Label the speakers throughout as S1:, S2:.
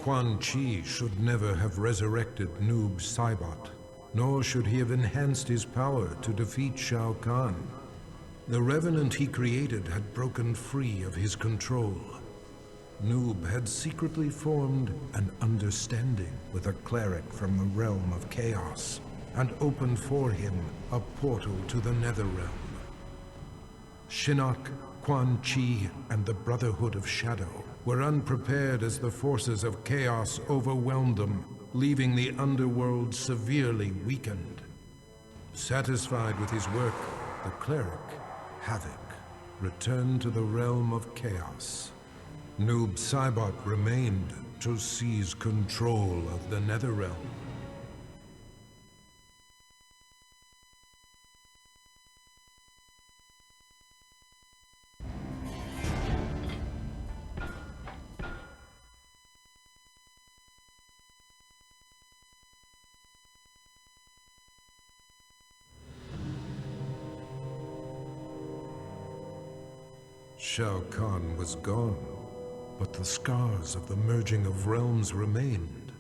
S1: Quan Chi should never have resurrected Noob Saibot, nor should he have enhanced his power to defeat Shao Kahn. The revenant he created had broken free of his control. Noob had secretly formed an understanding with a cleric from the realm of chaos, and opened for him a portal to the Netherrealm. Shinnok, Quan Chi, and the Brotherhood of Shadow were unprepared as the forces of chaos overwhelmed them, leaving the underworld severely weakened. Satisfied with his work, the cleric, Havoc, returned to the realm of chaos. Noob Saibot remained to seize control of the Netherrealm. Shao Kahn was gone, but the scars of the merging of realms remained.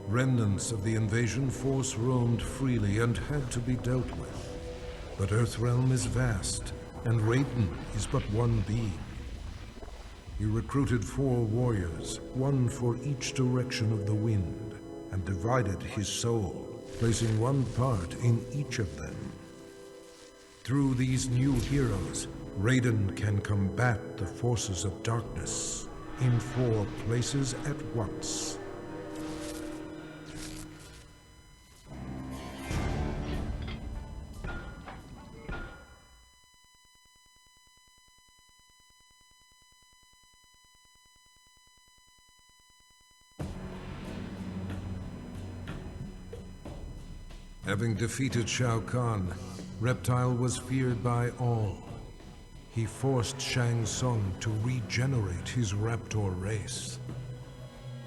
S1: Remnants of the invasion force roamed freely and had to be dealt with. But Earthrealm is vast, and Raiden is but one being. He recruited 4 warriors, one for each direction of the wind, and divided his soul, placing one part in each of them. Through these new heroes, Raiden can combat the forces of darkness in 4 places at once. Having defeated Shao Kahn, Reptile was feared by all. He forced Shang Tsung to regenerate his raptor race.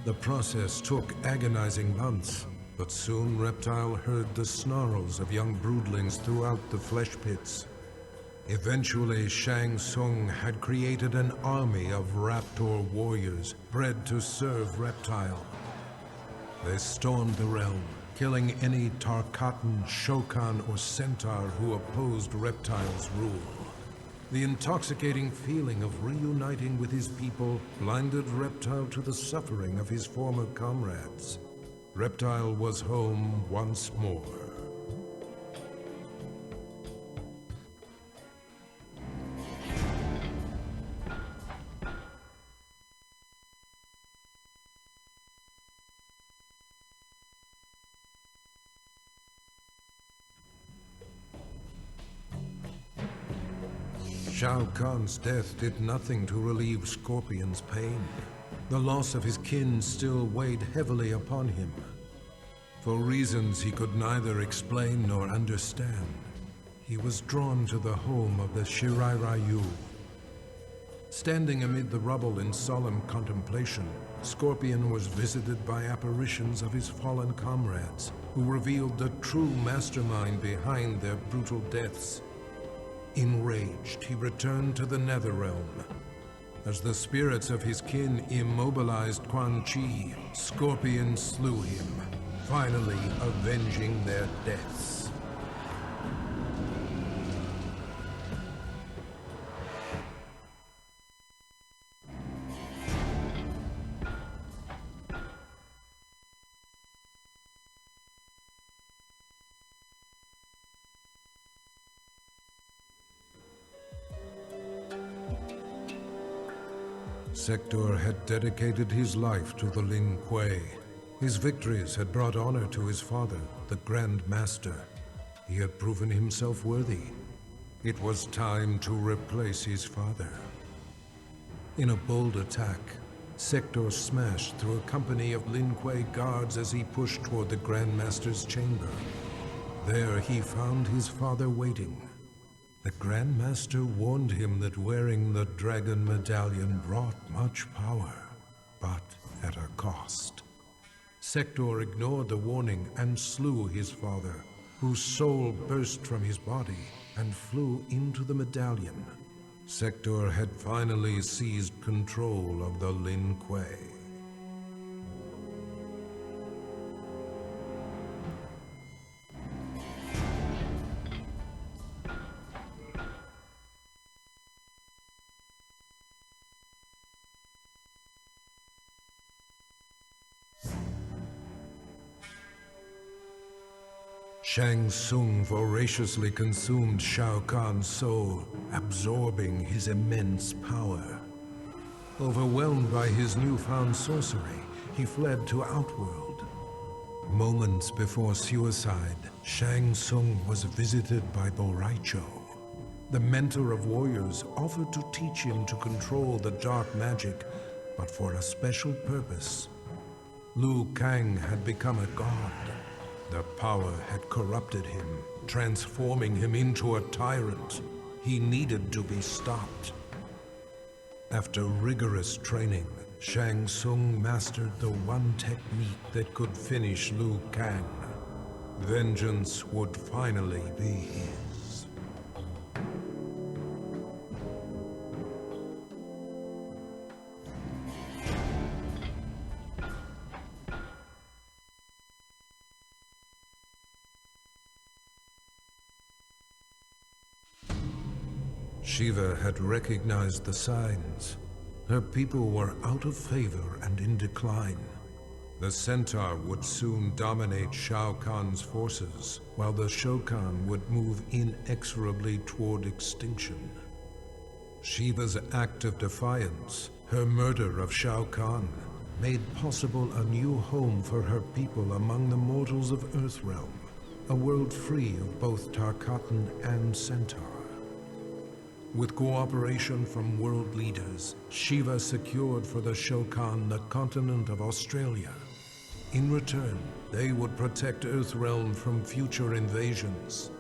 S1: The process took agonizing months, but soon Reptile heard the snarls of young broodlings throughout the flesh pits. Eventually, Shang Tsung had created an army of raptor warriors bred to serve Reptile. They stormed the realm, killing any Tarkatan, Shokan, or Centaur who opposed Reptile's rule. The intoxicating feeling of reuniting with his people blinded Reptile to the suffering of his former comrades. Reptile was home once more. Shao Kahn's death did nothing to relieve Scorpion's pain. The loss of his kin still weighed heavily upon him. For reasons he could neither explain nor understand, he was drawn to the home of the Shirai Ryu. Standing amid the rubble in solemn contemplation, Scorpion was visited by apparitions of his fallen comrades, who revealed the true mastermind behind their brutal deaths. Enraged, he returned to the Netherrealm. As the spirits of his kin immobilized Quan Chi, Scorpion slew him, finally avenging their deaths. Sector had dedicated his life to the Lin Kuei. His victories had brought honor to his father, the Grand Master. He had proven himself worthy. It was time to replace his father. In a bold attack, Sector smashed through a company of Lin Kuei guards as he pushed toward the Grand Master's chamber. There he found his father waiting. The Grand Master warned him that wearing the Dragon Medallion brought much power, but at a cost. Sector ignored the warning and slew his father, whose soul burst from his body and flew into the medallion. Sector had finally seized control of the Lin Kuei. Shang Tsung voraciously consumed Shao Kahn's soul, absorbing his immense power. Overwhelmed by his newfound sorcery, he fled to Outworld. Moments before suicide, Shang Tsung was visited by Boraicho. The mentor of warriors offered to teach him to control the dark magic, but for a special purpose. Liu Kang had become a god. The power had corrupted him, transforming him into a tyrant. He needed to be stopped. After rigorous training, Shang Tsung mastered the one technique that could finish Liu Kang. Vengeance would finally be his. Shiva had recognized the signs. Her people were out of favor and in decline. The Centaur would soon dominate Shao Kahn's forces, while the Shokan would move inexorably toward extinction. Shiva's act of defiance, her murder of Shao Kahn, made possible a new home for her people among the mortals of Earthrealm, a world free of both Tarkatan and Centaur. With cooperation from world leaders, Shiva secured for the Shokan the continent of Australia. In return, they would protect Earthrealm from future invasions.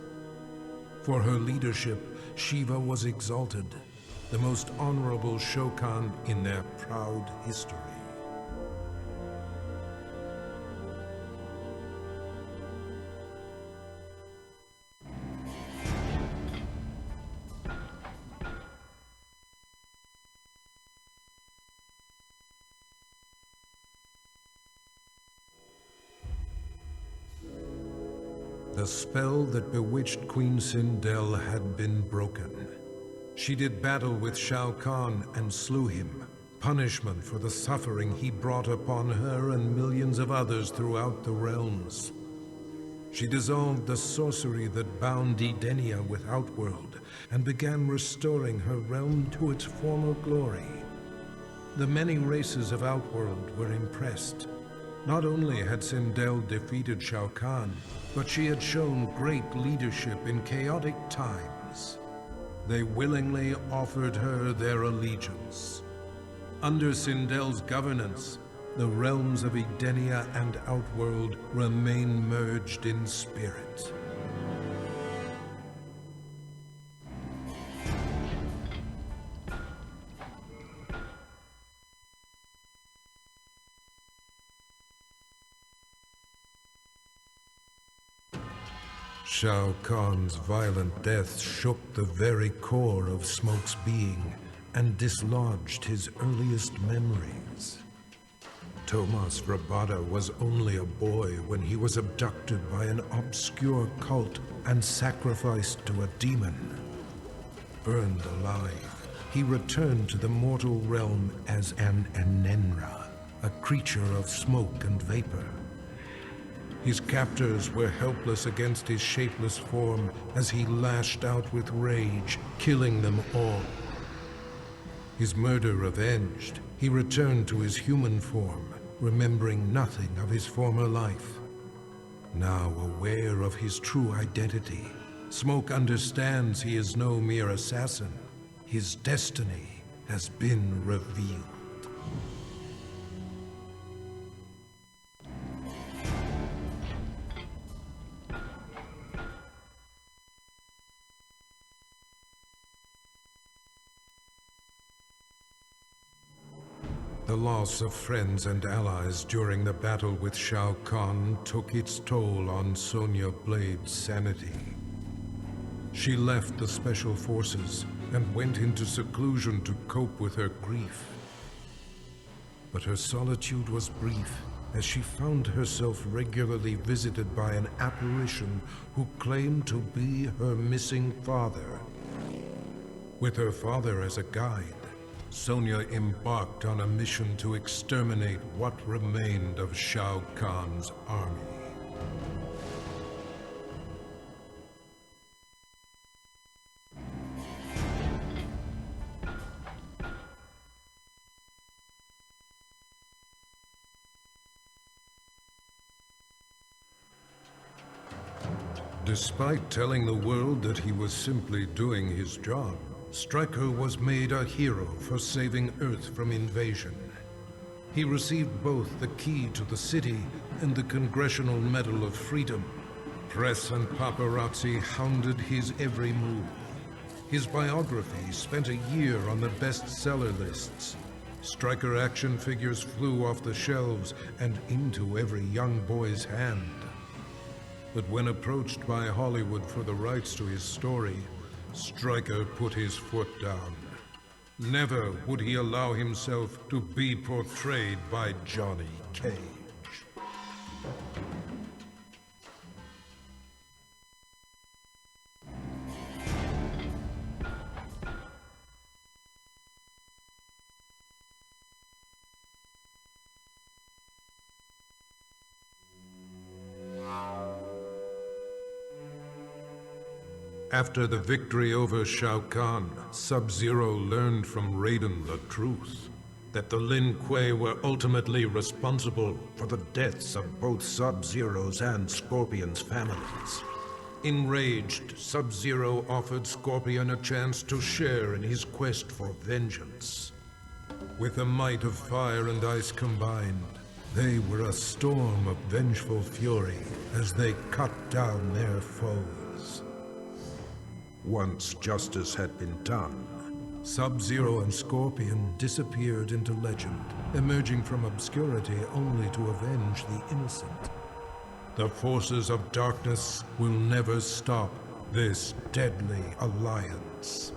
S1: For her leadership, Shiva was exalted, the most honorable Shokan in their proud history. The spell that bewitched Queen Sindel had been broken. She did battle with Shao Kahn and slew him, punishment for the suffering he brought upon her and millions of others throughout the realms. She dissolved the sorcery that bound Edenia with Outworld and began restoring her realm to its former glory. The many races of Outworld were impressed. Not only had Sindel defeated Shao Kahn, but she had shown great leadership in chaotic times. They willingly offered her their allegiance. Under Sindel's governance, the realms of Edenia and Outworld remain merged in spirit. Shao Kahn's violent death shook the very core of Smoke's being and dislodged his earliest memories. Tomas Rabada was only a boy when he was abducted by an obscure cult and sacrificed to a demon. Burned alive, he returned to the mortal realm as an Enenra, a creature of smoke and vapor. His captors were helpless against his shapeless form as he lashed out with rage, killing them all. His murder avenged, he returned to his human form, remembering nothing of his former life. Now aware of his true identity, Smoke understands he is no mere assassin. His destiny has been revealed. The loss of friends and allies during the battle with Shao Kahn took its toll on Sonya Blade's sanity. She left the Special Forces and went into seclusion to cope with her grief. But her solitude was brief, as she found herself regularly visited by an apparition who claimed to be her missing father. With her father as a guide, Sonya embarked on a mission to exterminate what remained of Shao Kahn's army. Despite telling the world that he was simply doing his job, Stryker was made a hero for saving Earth from invasion. He received both the key to the city and the Congressional Medal of Freedom. Press and paparazzi hounded his every move. His biography spent a year on the bestseller lists. Stryker action figures flew off the shelves and into every young boy's hand. But when approached by Hollywood for the rights to his story, Stryker put his foot down. Never would he allow himself to be portrayed by Johnny Cage. After the victory over Shao Kahn, Sub-Zero learned from Raiden the truth, that the Lin Kuei were ultimately responsible for the deaths of both Sub-Zero's and Scorpion's families. Enraged, Sub-Zero offered Scorpion a chance to share in his quest for vengeance. With the might of fire and ice combined, they were a storm of vengeful fury as they cut down their foes. Once justice had been done, Sub-Zero and Scorpion disappeared into legend, emerging from obscurity only to avenge the innocent. The forces of darkness will never stop this deadly alliance.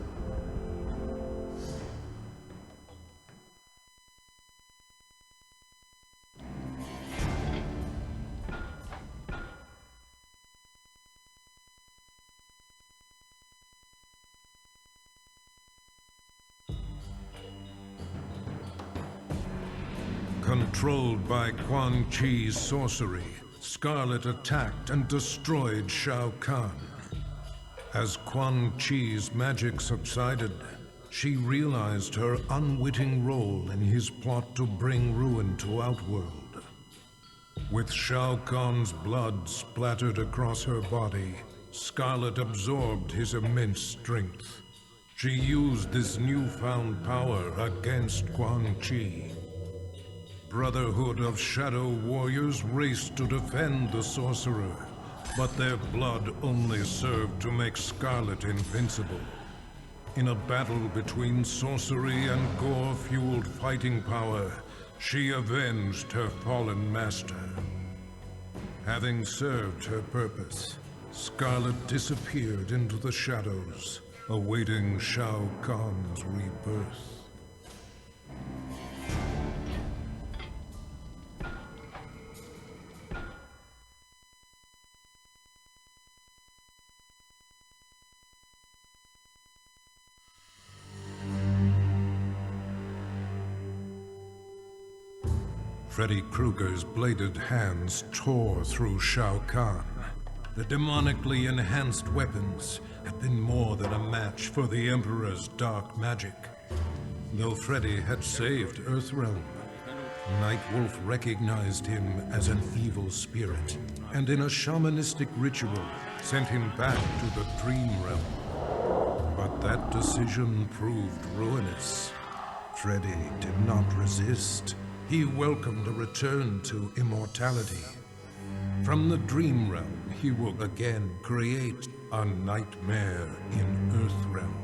S1: Controlled by Quan Chi's sorcery, Scarlet attacked and destroyed Shao Kahn. As Quan Chi's magic subsided, she realized her unwitting role in his plot to bring ruin to Outworld. With Shao Kahn's blood splattered across her body, Scarlet absorbed his immense strength. She used this newfound power against Quan Chi. Brotherhood of Shadow Warriors raced to defend the sorcerer, but their blood only served to make Scarlet invincible. In a battle between sorcery and gore-fueled fighting power, she avenged her fallen master. Having served her purpose, Scarlet disappeared into the shadows, awaiting Shao Kahn's rebirth. Freddy Krueger's bladed hands tore through Shao Kahn. The demonically enhanced weapons had been more than a match for the Emperor's dark magic. Though Freddy had saved Earthrealm, Nightwolf recognized him as an evil spirit, and in a shamanistic ritual, sent him back to the Dream Realm. But that decision proved ruinous. Freddy did not resist. He welcomed a return to immortality. From the Dream Realm, he will again create a nightmare in Earthrealm.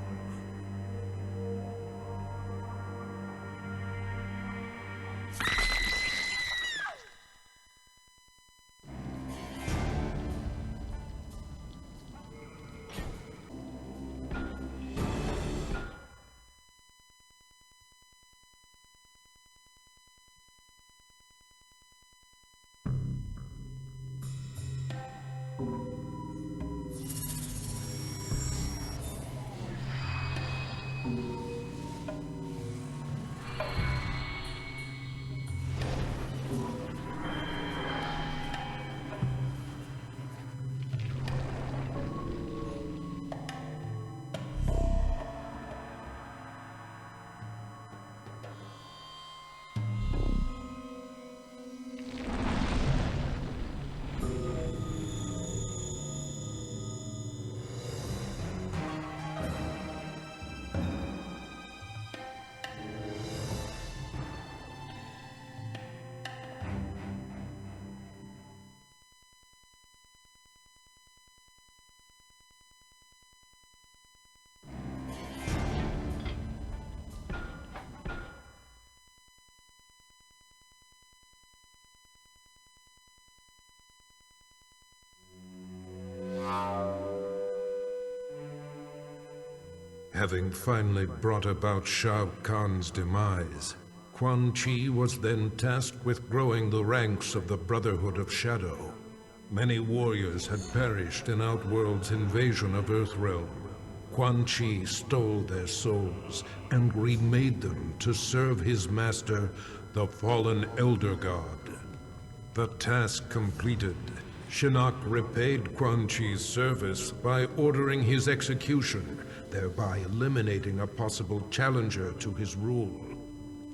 S1: Having finally brought about Shao Kahn's demise, Quan Chi was then tasked with growing the ranks of the Brotherhood of Shadow. Many warriors had perished in Outworld's invasion of Earthrealm. Quan Chi stole their souls and remade them to serve his master, the fallen Elder God. The task completed, Shinnok repaid Quan Chi's service by ordering his execution, thereby eliminating a possible challenger to his rule.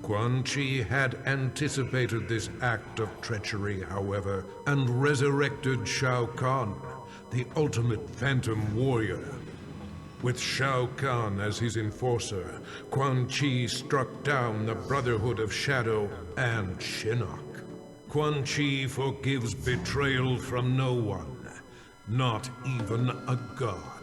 S1: Quan Chi had anticipated this act of treachery, however, and resurrected Shao Kahn, the ultimate phantom warrior. With Shao Kahn as his enforcer, Quan Chi struck down the Brotherhood of Shadow and Shinnok. Quan Chi forgives betrayal from no one, not even a god.